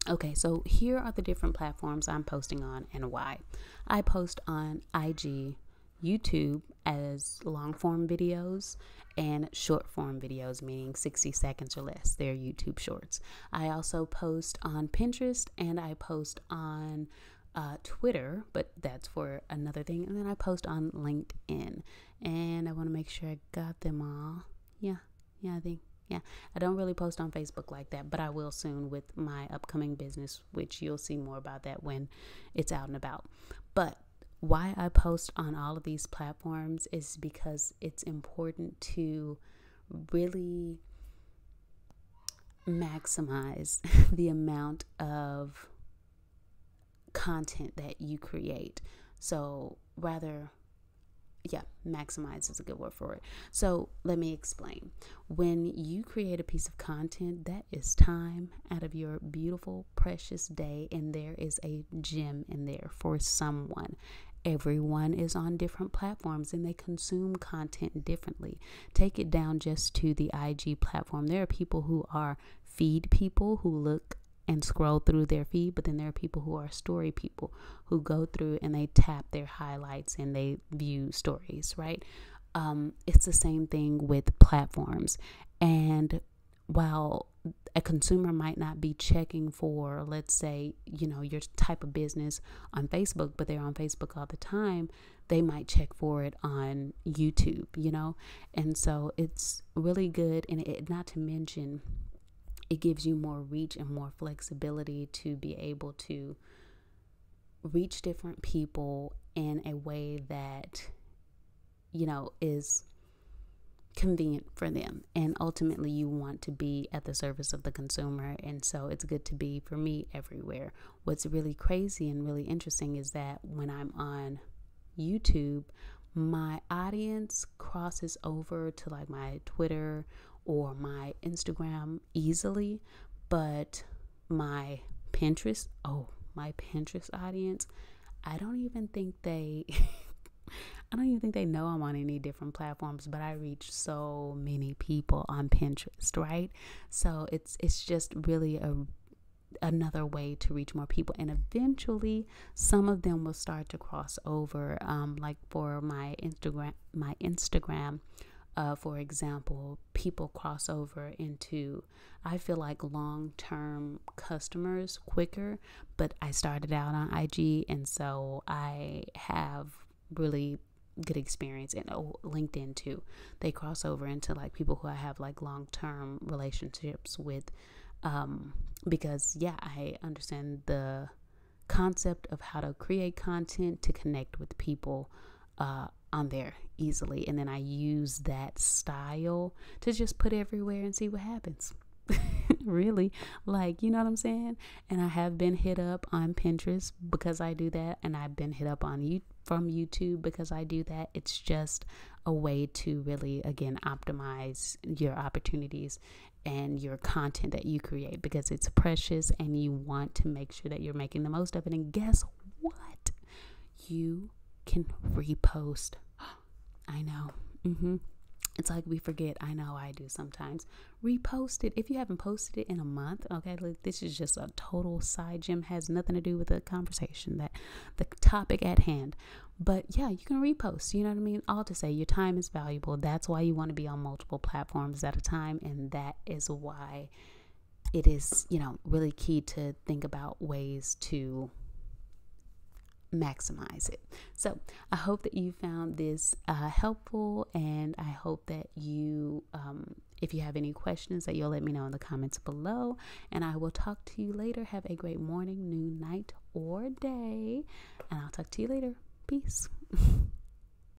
Okay, so here are the different platforms I'm posting on and why. I post on IG, YouTube as long form videos, and short form videos, meaning 60 seconds or less. They're YouTube shorts. I also post on Pinterest and I post on Twitter, but that's for another thing. And then I post on LinkedIn. And I want to make sure I got them all. I think. Yeah, I don't really post on Facebook like that, but I will soon with my upcoming business, which you'll see more about that when it's out and about. But why I post on all of these platforms is because it's important to really maximize the amount of content that you create. So maximize is a good word for it. So let me explain. When you create a piece of content, that is time out of your beautiful, precious day, and there is a gem in there for someone. Everyone is on different platforms and they consume content differently. Take it down just to the IG platform. There are people who are feed people who look and scroll through their feed, but then there are people who are story people who go through and they tap their highlights and they view stories, right? It's the same thing with platforms. And while a consumer might not be checking for, let's say, your type of business on Facebook, but they're on Facebook all the time, they might check for it on YouTube, and so it's really good. And not to mention, it gives you more reach and more flexibility to be able to reach different people in a way that, is convenient for them. And ultimately, you want to be at the service of the consumer. And so it's good to be, for me, everywhere. What's really crazy and really interesting is that when I'm on YouTube, my audience crosses over to like my Twitter or my Instagram easily, but my Pinterest audience, I don't even think they know I'm on any different platforms, but I reach so many people on Pinterest, right? So it's just really another way to reach more people, and eventually some of them will start to cross over. Like for my Instagram, for example, people cross over into, I feel like, long-term customers quicker, but I started out on IG, and so I have really good experience. And LinkedIn too, they cross over into like people who I have like long-term relationships with, because I understand the concept of how to create content to connect with people on there easily, and then I use that style to just put everywhere and see what happens. Really, like, you know what I'm saying? And I have been hit up on Pinterest because I do that, and I've been hit up on from YouTube because I do that. It's just a way to really, again, optimize your opportunities and your content that you create, because it's precious and you want to make sure that you're making the most of it. And guess what? You can repost. I know. It's like we forget. I know I do sometimes. Repost it. If you haven't posted it in a month, okay, look, this is just a total side gem, has nothing to do with the conversation, that the topic at hand. But yeah, you can repost, you know what I mean? All to say, your time is valuable. That's why you want to be on multiple platforms at a time. And that is why it is, really key to think about ways to maximize it. So I hope that you found this helpful, and I hope that you, if you have any questions, that you'll let me know in the comments below, and I will talk to you later. Have a great morning, noon, night, or day, and I'll talk to you later. Peace.